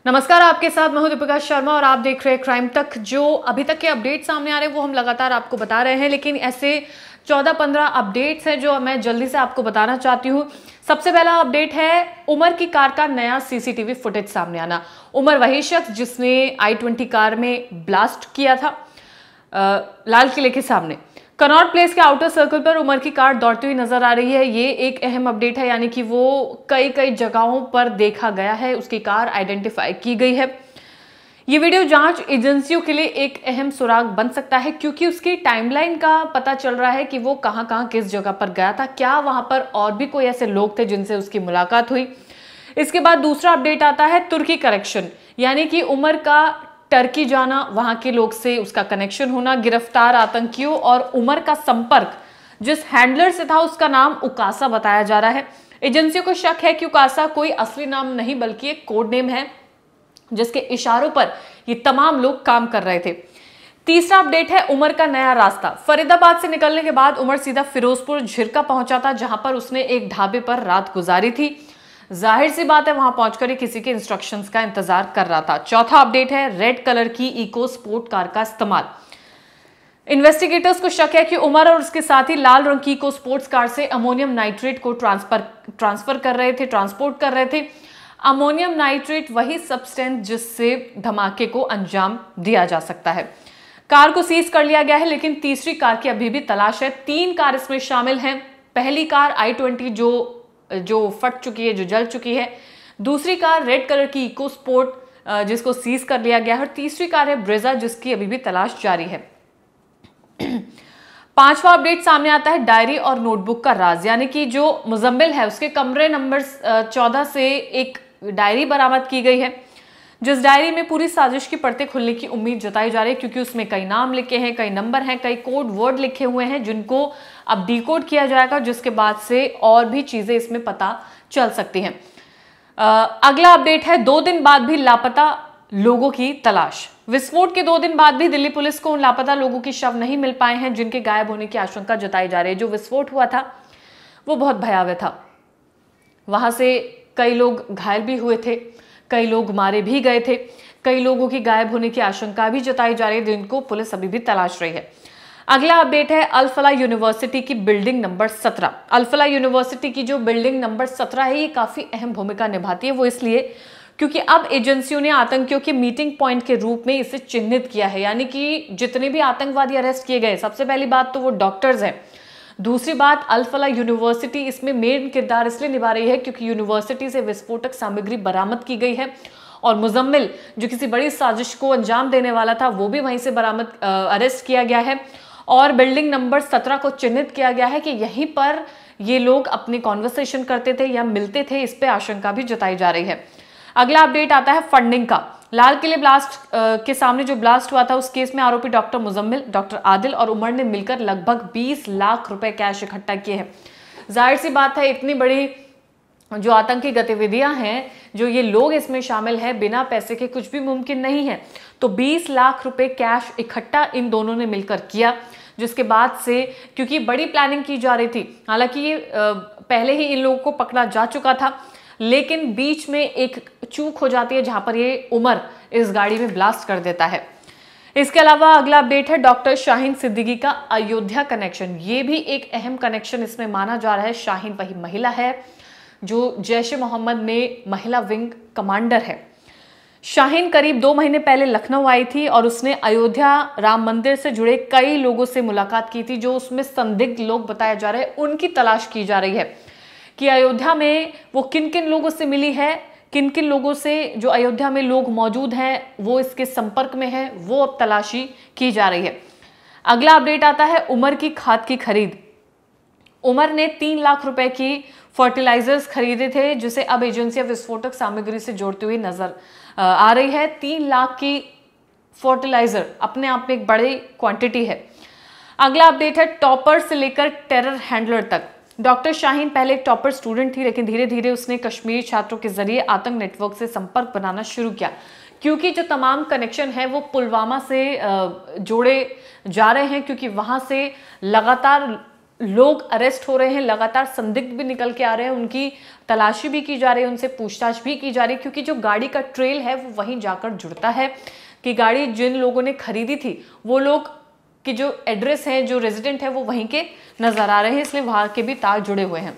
नमस्कार, आपके साथ मैं हूं दीपिका शर्मा और आप देख रहे हैं क्राइम तक। जो अभी तक के अपडेट सामने आ रहे हैं वो हम लगातार आपको बता रहे हैं, लेकिन ऐसे 14-15 अपडेट्स हैं जो मैं जल्दी से आपको बताना चाहती हूं। सबसे पहला अपडेट है उमर की कार का नया सीसीटीवी फुटेज सामने आना। उमर वही शख्स जिसने i20 कार में ब्लास्ट किया था लाल किले के सामने। कनॉट प्लेस के आउटर सर्कल पर उमर की कार दौड़ती हुई नजर आ रही है। ये एक अहम अपडेट है, यानी कि वो कई जगहों पर देखा गया है, उसकी कार आइडेंटिफाई की गई है। ये वीडियो जांच एजेंसियों के लिए एक अहम सुराग बन सकता है, क्योंकि उसकी टाइमलाइन का पता चल रहा है कि वो कहां किस जगह पर गया था, क्या वहां पर और भी कोई ऐसे लोग थे जिनसे उसकी मुलाकात हुई। इसके बाद दूसरा अपडेट आता है तुर्की कनेक्शन, यानी कि उमर का टर्की जाना, वहां के लोग से उसका कनेक्शन होना, गिरफ्तार आतंकियों और उमर का संपर्क जिस हैंडलर से था उसका नाम उकासा बताया जा रहा है। एजेंसियों को शक है कि उकासा कोई असली नाम नहीं बल्कि एक कोड नेम है जिसके इशारों पर ये तमाम लोग काम कर रहे थे। तीसरा अपडेट है उमर का नया रास्ता। फरीदाबाद से निकलने के बाद उमर सीधा फिरोजपुर झिरका पहुंचा था, जहां पर उसने एक ढाबे पर रात गुजारी थी। जाहिर सी बात है वहां पहुंचकर किसी के इंस्ट्रक्शंस का इंतजार कर रहा था। चौथा अपडेट है रेड कलर की इको स्पोर्ट कार का इस्तेमाल। इन्वेस्टिगेटर्स को शक है कि उमर और उसके साथी लाल रंग की इको स्पोर्ट्स कार से अमोनियम नाइट्रेट को ट्रांसपोर्ट कर रहे थे। अमोनियम नाइट्रेट वही सब्सटेंस जिससे धमाके को अंजाम दिया जा सकता है। कार को सीज कर लिया गया है, लेकिन तीसरी कार की अभी भी तलाश है। 3 कार इसमें शामिल हैं। पहली कार i20 जो फट चुकी है, जो जल चुकी है। दूसरी कार रेड कलर की इको स्पोर्ट जिसको सीज कर लिया गया है, और तीसरी कार है ब्रेजा जिसकी अभी भी तलाश जारी है। पांचवा अपडेट सामने आता है डायरी और नोटबुक का राज, यानी कि जो मुजम्मिल है उसके कमरे नंबर 14 से एक डायरी बरामद की गई है, जिस डायरी में पूरी साजिश की परतें खुलने की उम्मीद जताई जा रही है, क्योंकि उसमें कई नाम लिखे हैं, कई नंबर हैं, कई कोड वर्ड लिखे हुए हैं जिनको अब डिकोड किया जाएगा, जिसके बाद से और भी चीजें इसमें पता चल सकती हैं। अगला अपडेट है 2 दिन बाद भी लापता लोगों की तलाश। विस्फोट के 2 दिन बाद भी दिल्ली पुलिस को उन लापता लोगों की शव नहीं मिल पाए हैं जिनके गायब होने की आशंका जताई जा रही है। जो विस्फोट हुआ था वो बहुत भयावह था, वहां से कई लोग घायल भी हुए थे, कई लोग मारे भी गए थे, कई लोगों की गायब होने की आशंका भी जताई जा रही है जिनको पुलिस अभी भी तलाश रही है। अगला अपडेट है अल फलाह यूनिवर्सिटी की बिल्डिंग नंबर 17। अल फलाह यूनिवर्सिटी की जो बिल्डिंग नंबर 17 है, ये काफी अहम भूमिका निभाती है। वो इसलिए क्योंकि अब एजेंसियों ने आतंकियों के मीटिंग पॉइंट के रूप में इसे चिन्हित किया है, यानी कि जितने भी आतंकवादी अरेस्ट किए गए, सबसे पहली बात तो वो डॉक्टर्स हैं। दूसरी बात, अल फलाह यूनिवर्सिटी इसमें मेन किरदार इसलिए निभा रही है क्योंकि यूनिवर्सिटी से विस्फोटक सामग्री बरामद की गई है, और मुजम्मिल जो किसी बड़ी साजिश को अंजाम देने वाला था वो भी वहीं से अरेस्ट किया गया है, और बिल्डिंग नंबर 17 को चिन्हित किया गया है कि यहीं पर ये लोग अपनी कॉन्वर्सेशन करते थे या मिलते थे। इस पे आशंका भी जताई जा रही है। अगला अपडेट आता है फंडिंग का। लाल किले ब्लास्ट के सामने जो ब्लास्ट हुआ था उस केस में आरोपी डॉक्टर मुजम्मिल, डॉक्टर आदिल और उमर ने मिलकर लगभग 20 लाख रुपए कैश इकट्ठा किए हैं। जाहिर सी बात है, इतनी बड़ी जो आतंकी गतिविधियां हैं, जो ये लोग इसमें शामिल हैं, बिना पैसे के कुछ भी मुमकिन नहीं है। तो 20 लाख रुपए कैश इकट्ठा इन दोनों ने मिलकर किया, जिसके बाद से क्योंकि बड़ी प्लानिंग की जा रही थी, हालांकि ये पहले ही इन लोगों को पकड़ा जा चुका था, लेकिन बीच में एक चूक हो जाती है जहां पर ये उमर इस गाड़ी में ब्लास्ट कर देता है। इसके अलावा अगला अपडेट है डॉक्टर शाहीन सिद्दीकी का अयोध्या कनेक्शन। ये भी एक अहम कनेक्शन इसमें माना जा रहा है। शाहीन वही महिला है जो जैश ए मोहम्मद में महिला विंग कमांडर है। शाहीन करीब 2 महीने पहले लखनऊ आई थी और उसने अयोध्या राम मंदिर से जुड़े कई लोगों से मुलाकात की थी, जो उसमें संदिग्ध लोग बताए जा रहे हैं। उनकी तलाश की जा रही है कि अयोध्या में वो किन किन लोगों से मिली है, किन किन लोगों से जो अयोध्या में लोग मौजूद हैं वो इसके संपर्क में है, वो अब तलाशी की जा रही है। अगला अपडेट आता है उमर की खाद की खरीद। उमर ने 3 लाख रुपए की फर्टिलाइजर्स खरीदे थे, जिसे अब एजेंसियां विस्फोटक सामग्री से जोड़ती हुई नजर आ रही है। 3 लाख की फर्टिलाइजर अपने आप में एक बड़ी क्वांटिटी है। अगला अपडेट है टॉपर से लेकर टेरर हैंडलर तक। डॉक्टर शाहीन पहले एक टॉपर स्टूडेंट थी, लेकिन धीरे धीरे उसने कश्मीरी छात्रों के जरिए आतंक नेटवर्क से संपर्क बनाना शुरू किया, क्योंकि जो तमाम कनेक्शन है वो पुलवामा से जोड़े जा रहे हैं, क्योंकि वहां से लगातार लोग अरेस्ट हो रहे हैं, लगातार संदिग्ध भी निकल के आ रहे हैं, उनकी तलाशी भी की जा रही है, उनसे पूछताछ भी की जा रही है, क्योंकि जो गाड़ी का ट्रेल है वो वहीं जाकर जुड़ता है कि गाड़ी जिन लोगों ने खरीदी थी वो लोग की जो एड्रेस है, जो रेजिडेंट है, वो वहीं के नजर आ रहे हैं, इसलिए वहां के भी तार जुड़े हुए हैं।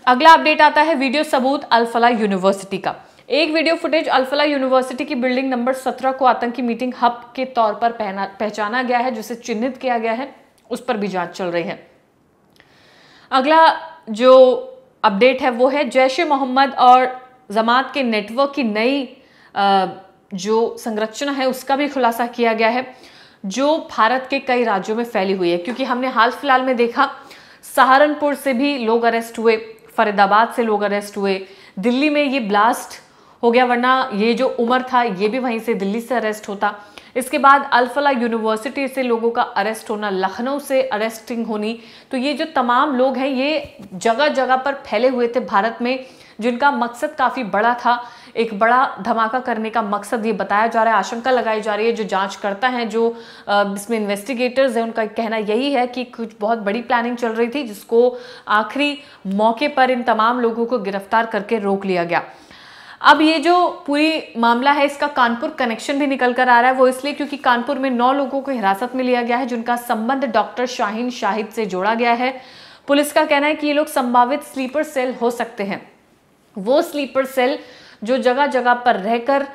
अगला अपडेट आता है वीडियो सबूत अल फलाह यूनिवर्सिटी का। एक वीडियो फुटेज अल फलाह यूनिवर्सिटी की बिल्डिंग नंबर 17 को आतंकी मीटिंग हब के तौर पर पहचाना गया है, जिसे चिन्हित किया गया है, उस पर भी जांच चल रही है। अगला जो अपडेट है वो है जैश ए मोहम्मद और जमात के नेटवर्क की नई जो संरचना है उसका भी खुलासा किया गया है, जो भारत के कई राज्यों में फैली हुई है। क्योंकि हमने हाल फिलहाल में देखा सहारनपुर से भी लोग अरेस्ट हुए, फरीदाबाद से लोग अरेस्ट हुए, दिल्ली में ये ब्लास्ट हो गया, वरना ये जो उमर था ये भी वहीं से दिल्ली से अरेस्ट होता। इसके बाद अल फलाह यूनिवर्सिटी से लोगों का अरेस्ट होना, लखनऊ से अरेस्टिंग होनी, तो ये जो तमाम लोग हैं ये जगह जगह पर फैले हुए थे भारत में, जिनका मकसद काफ़ी बड़ा था, एक बड़ा धमाका करने का मकसद ये बताया जा रहा है, आशंका लगाई जा रही है। जो जांच करता है, जो इसमें इन्वेस्टिगेटर्स हैं, उनका कहना यही है कि कुछ बहुत बड़ी प्लानिंग चल रही थी, जिसको आखिरी मौके पर इन तमाम लोगों को गिरफ्तार करके रोक लिया गया। अब ये जो पूरी मामला है इसका कानपुर कनेक्शन भी निकल कर आ रहा है, वो इसलिए क्योंकि कानपुर में 9 लोगों को हिरासत में लिया गया है, जिनका संबंध डॉक्टर शाहीन शाहिद से जोड़ा गया है। पुलिस का कहना है कि ये लोग संभावित स्लीपर सेल हो सकते हैं, वो स्लीपर सेल जो जगह जगह पर रहकर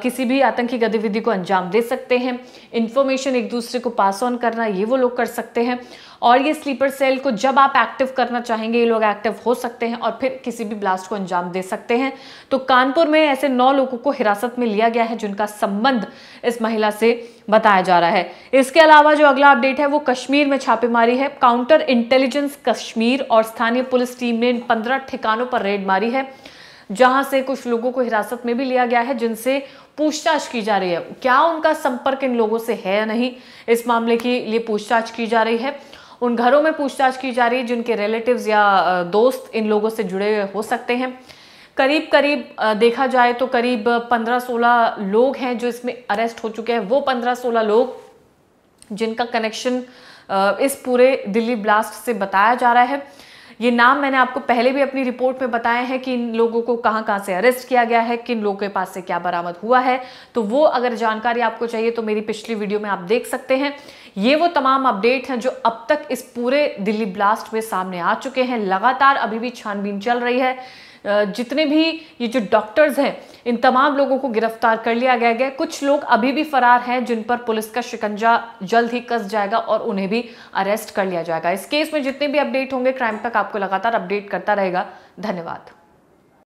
किसी भी आतंकी गतिविधि को अंजाम दे सकते हैं, इंफॉर्मेशन एक दूसरे को पास ऑन करना, ये वो लोग कर सकते हैं। और ये स्लीपर सेल को जब आप एक्टिव करना चाहेंगे, ये लोग एक्टिव हो सकते हैं और फिर किसी भी ब्लास्ट को अंजाम दे सकते हैं। तो कानपुर में ऐसे 9 लोगों को हिरासत में लिया गया है, जिनका संबंध इस महिला से बताया जा रहा है। इसके अलावा जो अगला अपडेट है वो कश्मीर में छापेमारी है। काउंटर इंटेलिजेंस कश्मीर और स्थानीय पुलिस टीम ने इन 15 ठिकानों पर रेड मारी है, जहां से कुछ लोगों को हिरासत में भी लिया गया है, जिनसे पूछताछ की जा रही है। क्या उनका संपर्क इन लोगों से है या नहीं, इस मामले के लिए पूछताछ की जा रही है। उन घरों में पूछताछ की जा रही है जिनके रिलेटिव्स या दोस्त इन लोगों से जुड़े हुए हो सकते हैं। करीब करीब देखा जाए तो करीब 15-16 लोग हैं जो इसमें अरेस्ट हो चुके हैं। वो 15-16 लोग जिनका कनेक्शन इस पूरे दिल्ली ब्लास्ट से बताया जा रहा है। ये नाम मैंने आपको पहले भी अपनी रिपोर्ट में बताए हैं कि इन लोगों को कहां से अरेस्ट किया गया है, किन लोगों के पास से क्या बरामद हुआ है। तो वो अगर जानकारी आपको चाहिए तो मेरी पिछली वीडियो में आप देख सकते हैं। ये वो तमाम अपडेट हैं जो अब तक इस पूरे दिल्ली ब्लास्ट में सामने आ चुके हैं। लगातार अभी भी छानबीन चल रही है। जितने भी ये जो डॉक्टर्स हैं, इन तमाम लोगों को गिरफ्तार कर लिया गया। कुछ लोग अभी भी फरार हैं, जिन पर पुलिस का शिकंजा जल्द ही कस जाएगा और उन्हें भी अरेस्ट कर लिया जाएगा। इस केस में जितने भी अपडेट होंगे, क्राइम तक आपको लगातार अपडेट करता रहेगा। धन्यवाद।